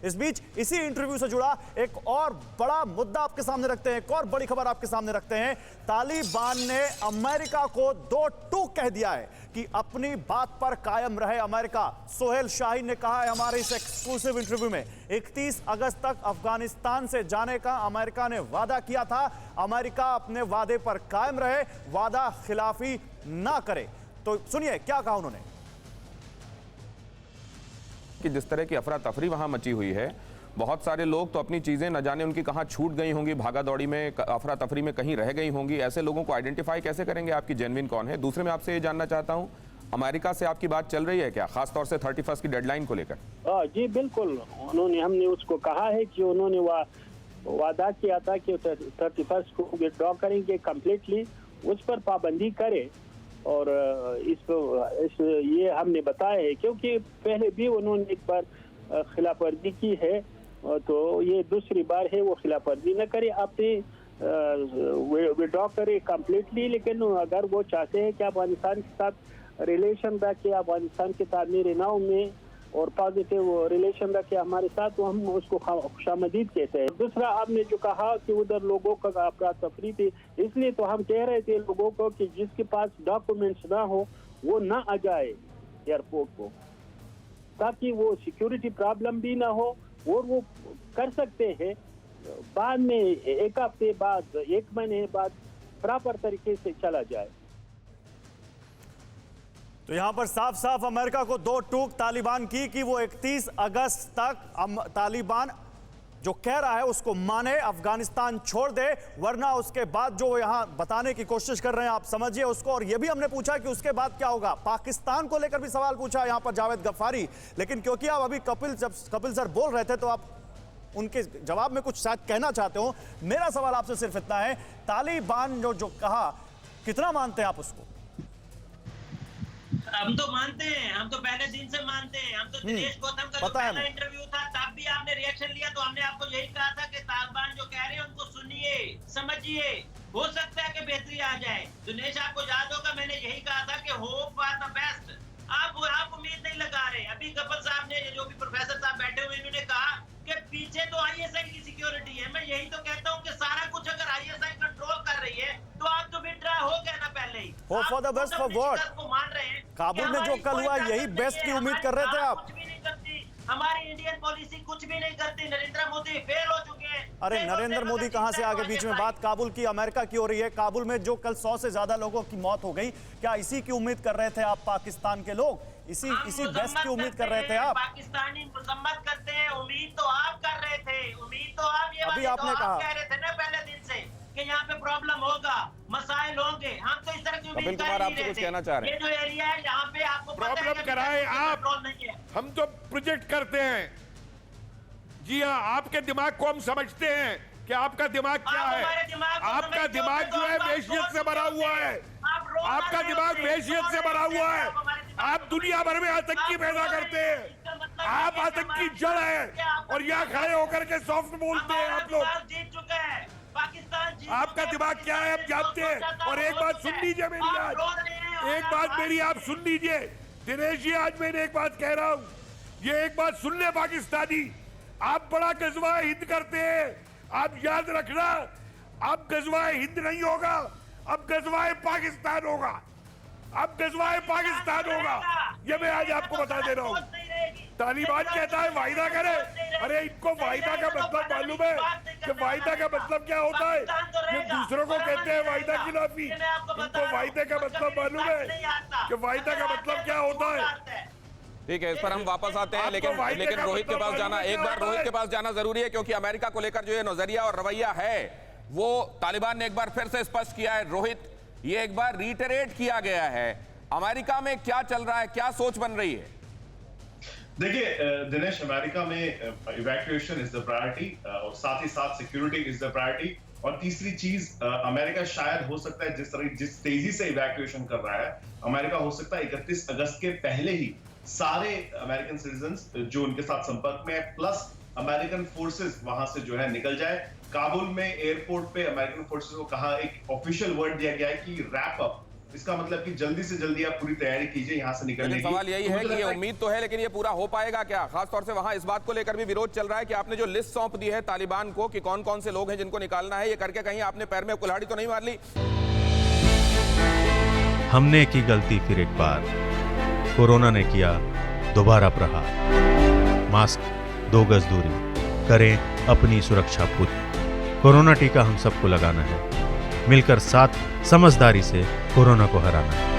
इस बीच इसी इंटरव्यू से जुड़ा एक और बड़ा मुद्दा आपके सामने रखते हैं, एक और बड़ी खबर आपके सामने रखते हैं। तालिबान ने अमेरिका को दो टूक कह दिया है कि अपनी बात पर कायम रहे अमेरिका। सोहेल शाहीन ने कहा है हमारे इस एक्सक्लूसिव इंटरव्यू में, 31 अगस्त तक अफगानिस्तान से जाने का अमेरिका ने वादा किया था, अमेरिका अपने वादे पर कायम रहे, वादा खिलाफी ना करे। तो सुनिए क्या कहा उन्होंने। कि जिस तरह की अफरा तफरी वहां मची हुई है, बहुत सारे लोग तो अपनी चीजें न जाने उनकी कहां छूट गई होंगी, भागा दौड़ी में, अफरा तफरी में कहीं रह गई होंगी। ऐसे लोगों को आइडेंटिफाई कैसे करेंगे आपकी जेन्युइन कौन है? दूसरे में आपसे ये जानना चाहता हूं, अमेरिका से आपकी बात चल रही है क्या, खासतौर से 31 की डेडलाइन को लेकर? जी बिल्कुल, हमने उसको कहा है कि उन्होंने वादा किया था कि 31 को विड्रॉ करेंगे कम्प्लीटली, उस पर पाबंदी करे। और ये हमने बताया है क्योंकि पहले भी उन्होंने एक बार खिलाफ वर्जी की है, तो ये दूसरी बार है वो खिलाफ वर्जी न करे, अपने विड्रॉ करे कम्प्लीटली। लेकिन अगर वो चाहते हैं कि अफगानिस्तान के साथ रिलेशन रखे, अफगानिस्तान के तामीर नौ में और पॉजिटिव रिलेशन रखे हमारे साथ, तो हम उसको खुशामदीद कहते हैं। दूसरा, आपने जो कहा कि उधर लोगों का अफरा तफरी थी, इसलिए तो हम कह रहे थे लोगों को कि जिसके पास डॉक्यूमेंट्स ना हो वो ना आ जाए एयरपोर्ट को, ताकि वो सिक्योरिटी प्रॉब्लम भी ना हो और वो कर सकते हैं बाद में, एक हफ्ते बाद, एक महीने बाद प्रॉपर तरीके से चला जाए। तो यहां पर साफ साफ अमेरिका को दो टूक तालिबान की कि वो 31 अगस्त तक तालिबान जो कह रहा है उसको माने, अफगानिस्तान छोड़ दे, वरना उसके बाद जो यहां बताने की कोशिश कर रहे हैं आप समझिए उसको। और यह भी हमने पूछा कि उसके बाद क्या होगा, पाकिस्तान को लेकर भी सवाल पूछा यहां पर जावेद गफ्फारी, लेकिन क्योंकि आप अभी कपिल सर बोल रहे थे तो आप उनके जवाब में कुछ शायद कहना चाहते हो। मेरा सवाल आपसे सिर्फ इतना है, तालिबान जो कहा कितना मानते हैं आप उसको? हम तो मानते हैं, हम तो पहले दिन से मानते हैं। हम तो दिनेश गौतम का जो पहला इंटरव्यू था तब भी आपने रिएक्शन लिया तो हमने आपको यही कहा था कि तालिबान जो कह रहे हैं उनको सुनिए, समझिए, हो सकता है कि बेहतरी आ जाए। दिनेश आपको याद होगा मैंने यही कहा था कि होप फॉर द बेस्ट। आप उम्मीद नहीं लगा रहे। अभी कपिल साहब ने, जो भी प्रोफेसर साहब बैठे हुए, इन्होंने कहा कि पीछे तो आईएसआई की सिक्योरिटी है। मैं यही तो कहता हूँ कि सारा कुछ अगर आईएसआई कंट्रोल कर रही है तो आप तो विड्रॉ हो गया ना पहले ही। Hope for the best for what? मान रहे हैं काबुल में जो कल हुआ यही बेस्ट की उम्मीद कर रहे थे आप? कुछ भी नहीं करती हमारी इंडियन पॉलिसी, कुछ भी नहीं करती। नरेंद्र मोदी फेल हो चुके हैं। अरे नरेंद्र मोदी कहां से आगे बीच में बात काबुल की, अमेरिका की हो रही है। काबुल में जो कल 100 से ज्यादा लोगों की मौत हो गई, क्या इसी की उम्मीद कर रहे थे आप पाकिस्तान के लोग? इसी बेस्ट की उम्मीद कर रहे थे आप? पाकिस्तानी मजम्मत करते हैं, उम्मीद तो आप कर रहे थे, उम्मीद तो आप ये अभी आपने कहा कह रहे थे ना पहले दिन से कि यहाँ पे प्रॉब्लम होगा, मसाइल होंगे। हम तो इस तरह की उम्मीद कर नहीं रहे थे। कहना चाह रहे हैं ये जो एरिया है यहाँ पे आपको प्रॉब्लम कराए आप, हम तो प्रोजेक्ट करते हैं। जी हाँ, आपके दिमाग को हम समझते हैं कि आपका दिमाग क्या है। आपका दिमाग जो है वहशियत से भरा हुआ है, आपका दिमाग वहशियत से भरा हुआ है। आप दुनिया भर में आतंकी पैदा करते हैं, आप आतंकी जड़ है और यहाँ खड़े होकर के सॉफ्ट बोलते हैं आप लोग। जीत चुका है पाकिस्तान। आपका दिमाग क्या है हम जानते हैं। और एक बात सुन लीजिए मेरी, आज एक बात मेरी आप सुन लीजिए दिनेश जी, आज मैंने एक बात कह रहा हूँ, ये एक बात सुन ले पाकिस्तानी, आप बड़ा गजवा हिंद करते हैं, आप याद रखना, अब गजवाए हिंद नहीं होगा, अब गजवाए पाकिस्तान होगा, अब गजवाए पाकिस्तान होगा। ये मैं आज आपको बता दे रहा हूँ। तालिबान कहता है वायदा करे, अरे इनको वायदा का मतलब मालूम है कि वायदा का मतलब क्या होता है? ये दूसरों को कहते हैं वायदा खिलाफी, इनको वायदे का मतलब मालूम है कि वायदा का मतलब क्या होता है? ठीक है, इस पर हम वापस आते हैं, लेकिन रोहित के पास जाना, एक बार रोहित के पास जाना जरूरी है, क्योंकि अमेरिका को लेकर जो ये नजरिया और रवैया है वो तालिबान ने एक बार फिर से स्पष्ट किया है। रोहित, ये एक बार रिटरेट किया गया है, अमेरिका में क्या चल रहा है, क्या सोच बन रही है? देखिए दिनेश, अमेरिका में इवैक्यूएशन इज द प्रायोरिटी और साथ ही साथ सिक्योरिटी इज द प्रायोरिटी। और तीसरी चीज, अमेरिका शायद हो सकता है जिस तेजी से इवैक्यूएशन कर रहा है, अमेरिका हो सकता है 31 अगस्त के पहले ही सारे अमेरिकन सिटीजन्स जो उनके साथ संपर्क में है प्लस अमेरिकन फोर्सेस वहां से जो है निकल जाए। काबुल में एयरपोर्ट पे अमेरिकन फोर्सेस को कहा, एक ऑफिशियल वर्ड दिया गया है कि रैप अप इसका मतलब कि जल्दी से जल्दी आप पूरी तैयारी कीजिए यहाँ से निकलने लेकिन की। सवाल यही तो है मुझे कि ये लगता उम्मीद तो है, लेकिन ये पूरा हो पाएगा क्या? खासतौर से वहां इस बात को लेकर भी विरोध चल रहा है कि आपने जो लिस्ट सौंप दी है तालिबान को कि कौन कौन से लोग हैं जिनको निकालना है, ये करके कहीं आपने पैर में कुल्हाड़ी तो नहीं मार ली? हमने की गलती फिर एक बार, कोरोना ने किया दोबारा प्रहार। मास्क, 2 गज दूरी, करें अपनी सुरक्षा पूरी। कोरोना टीका हम सबको लगाना है, मिलकर साथ समझदारी से कोरोना को हराना है।